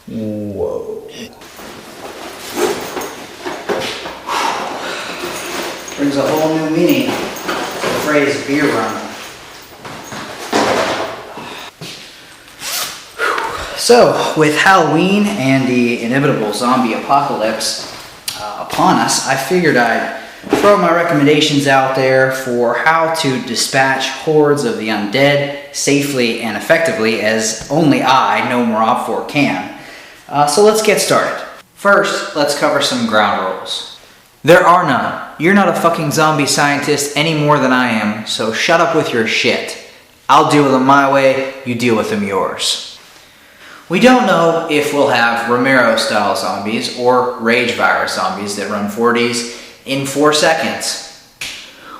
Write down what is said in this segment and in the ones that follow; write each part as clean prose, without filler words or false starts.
Whoa. Brings a whole new meaning to the phrase beer run. So, with Halloween and the inevitable zombie apocalypse upon us, I figured I'd throw my recommendations out there for how to dispatch hordes of the undead safely and effectively as only I, No More Op 4, can. So let's get started. First, let's cover some ground rules. There are none. You're not a fucking zombie scientist any more than I am, so shut up with your shit. I'll deal with them my way, you deal with them yours. We don't know if we'll have Romero-style zombies or rage virus zombies that run 40s in 4 seconds.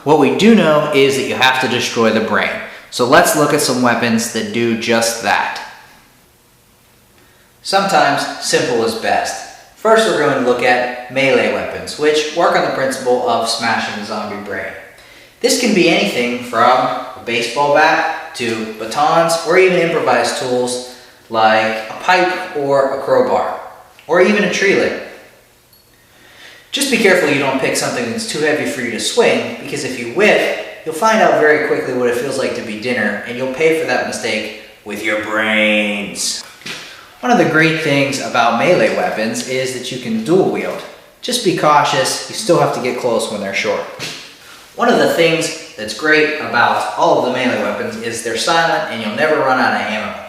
What we do know is that you have to destroy the brain. So let's look at some weapons that do just that. Sometimes simple is best. First we're going to look at melee weapons, which work on the principle of smashing the zombie brain. This can be anything from a baseball bat to batons or even improvised tools like a pipe or a crowbar, or even a tree limb. Just be careful you don't pick something that's too heavy for you to swing, because if you whiff, you'll find out very quickly what it feels like to be dinner, and you'll pay for that mistake with your brains. One of the great things about melee weapons is that you can dual wield. Just be cautious, you still have to get close when they're short. One of the things that's great about all of the melee weapons is they're silent and you'll never run out of ammo.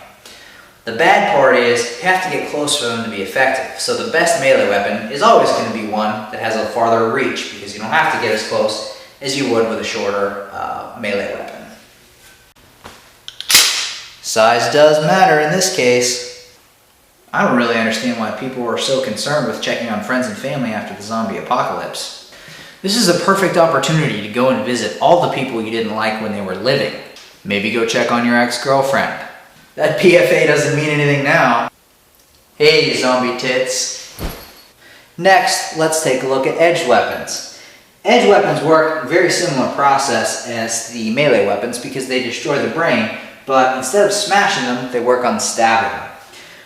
The bad part is you have to get close for them to be effective, so the best melee weapon is always going to be one that has a farther reach because you don't have to get as close as you would with a shorter melee weapon. Size does matter in this case. I don't really understand why people are so concerned with checking on friends and family after the zombie apocalypse. This is a perfect opportunity to go and visit all the people you didn't like when they were living. Maybe go check on your ex-girlfriend. That PFA doesn't mean anything now. Hey, zombie tits. Next, let's take a look at edged weapons. Edged weapons work a very similar process as the melee weapons because they destroy the brain, but instead of smashing them, they work on stabbing them.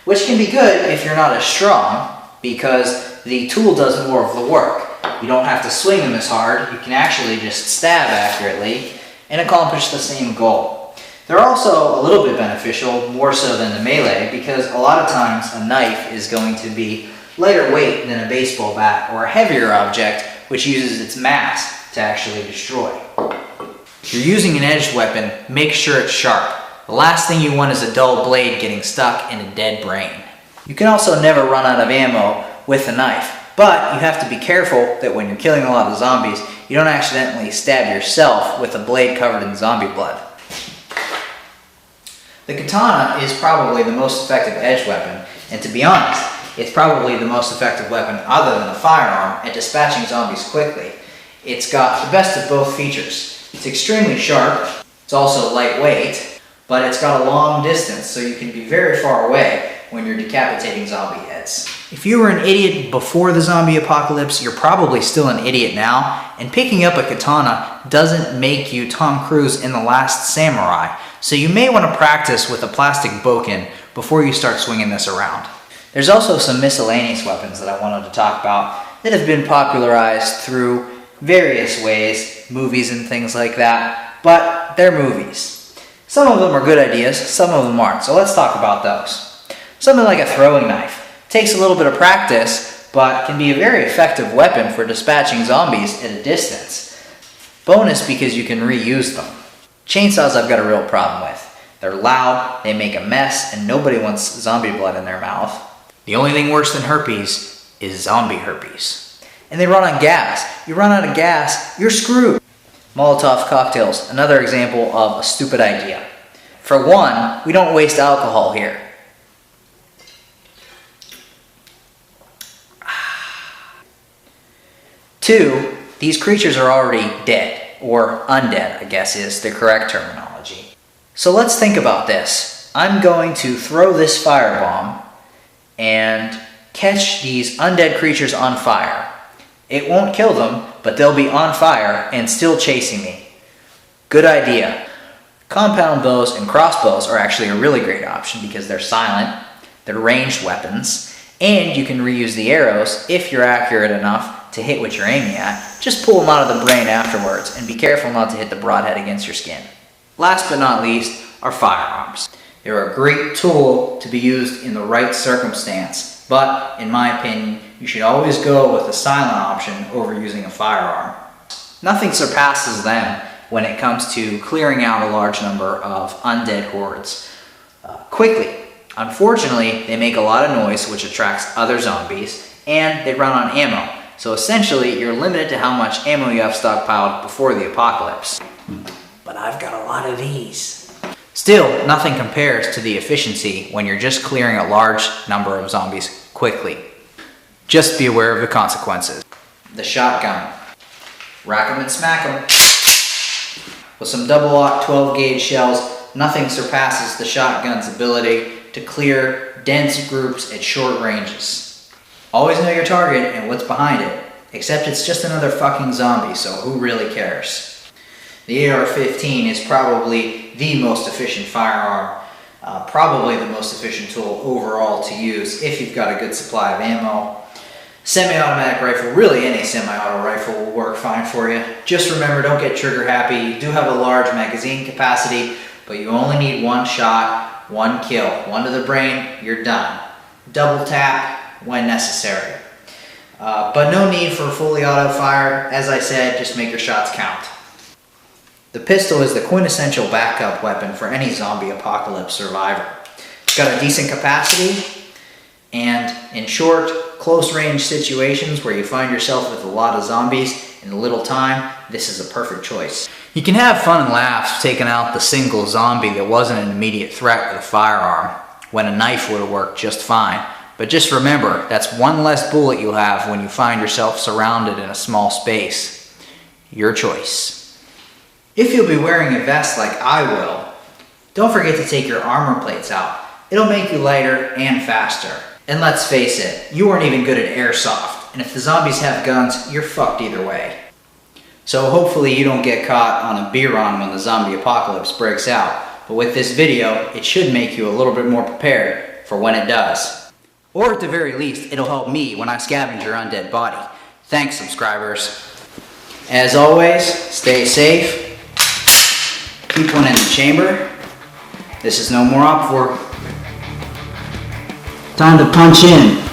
Which can be good if you're not as strong, because the tool does more of the work. You don't have to swing them as hard, you can actually just stab accurately and accomplish the same goal. They're also a little bit beneficial, more so than the melee, because a lot of times a knife is going to be lighter weight than a baseball bat or a heavier object, which uses its mass to actually destroy. If you're using an edged weapon, make sure it's sharp. The last thing you want is a dull blade getting stuck in a dead brain. You can also never run out of ammo with a knife, but you have to be careful that when you're killing a lot of zombies, you don't accidentally stab yourself with a blade covered in zombie blood. The katana is probably the most effective edged weapon, and to be honest, it's probably the most effective weapon other than a firearm at dispatching zombies quickly. It's got the best of both features. It's extremely sharp, it's also lightweight, but it's got a long distance so you can be very far away when you're decapitating zombie heads. If you were an idiot before the zombie apocalypse, you're probably still an idiot now, and picking up a katana doesn't make you Tom Cruise in The Last Samurai, so you may want to practice with a plastic bokken before you start swinging this around. There's also some miscellaneous weapons that I wanted to talk about that have been popularized through various ways, movies and things like that, but they're movies. Some of them are good ideas, some of them aren't, so let's talk about those. Something like a throwing knife. Takes a little bit of practice, but can be a very effective weapon for dispatching zombies at a distance. Bonus because you can reuse them. Chainsaws I've got a real problem with. They're loud, they make a mess, and nobody wants zombie blood in their mouth. The only thing worse than herpes is zombie herpes. And they run on gas. You run out of gas, you're screwed. Molotov Cocktails, another example of a stupid idea. For one, we don't waste alcohol here. 2, these creatures are already dead, or undead, I guess is the correct terminology. So let's think about this. I'm going to throw this firebomb and catch these undead creatures on fire. It won't kill them, but they'll be on fire and still chasing me. Good idea. Compound bows and crossbows are actually a really great option because they're silent, They're ranged weapons, and you can reuse the arrows if you're accurate enough to hit what you're aiming at. Just pull them out of the brain afterwards, and be careful not to hit the broadhead against your skin. Last but not least are firearms. They're a great tool to be used in the right circumstance, but in my opinion, you should always go with the silent option over using a firearm. Nothing surpasses them when it comes to clearing out a large number of undead hordes quickly. Unfortunately, they make a lot of noise, which attracts other zombies, and they run on ammo. So essentially, you're limited to how much ammo you have stockpiled before the apocalypse. But I've got a lot of these. Still, nothing compares to the efficiency when you're just clearing a large number of zombies quickly. Just be aware of the consequences. The shotgun. Rack 'em and smack 'em. With some double-aught 12-gauge shells, nothing surpasses the shotgun's ability to clear dense groups at short ranges. Always know your target and what's behind it, except it's just another fucking zombie, so who really cares? The AR-15 is probably the most efficient firearm, probably the most efficient tool overall to use if you've got a good supply of ammo. Semi-automatic rifle, really any semi-auto rifle will work fine for you. Just remember, don't get trigger happy. You do have a large magazine capacity, but you only need one shot, one kill. One to the brain, you're done. Double tap when necessary. But no need for fully auto fire. As I said, just make your shots count. The pistol is the quintessential backup weapon for any zombie apocalypse survivor. It's got a decent capacity, and in short, close range situations where you find yourself with a lot of zombies in little time, this is a perfect choice. You can have fun and laughs taking out the single zombie that wasn't an immediate threat with a firearm, when a knife would have worked just fine. But just remember, that's one less bullet you'll have when you find yourself surrounded in a small space. Your choice. If you'll be wearing a vest like I will, don't forget to take your armor plates out. It'll make you lighter and faster. And let's face it, you aren't even good at airsoft, and if the zombies have guns, you're fucked either way. So hopefully you don't get caught on a beer run when the zombie apocalypse breaks out, but with this video, it should make you a little bit more prepared for when it does. Or at the very least, it'll help me when I scavenge your undead body. Thanks, subscribers. As always, stay safe. Keep one in the chamber. This is no more op work. Time to punch in.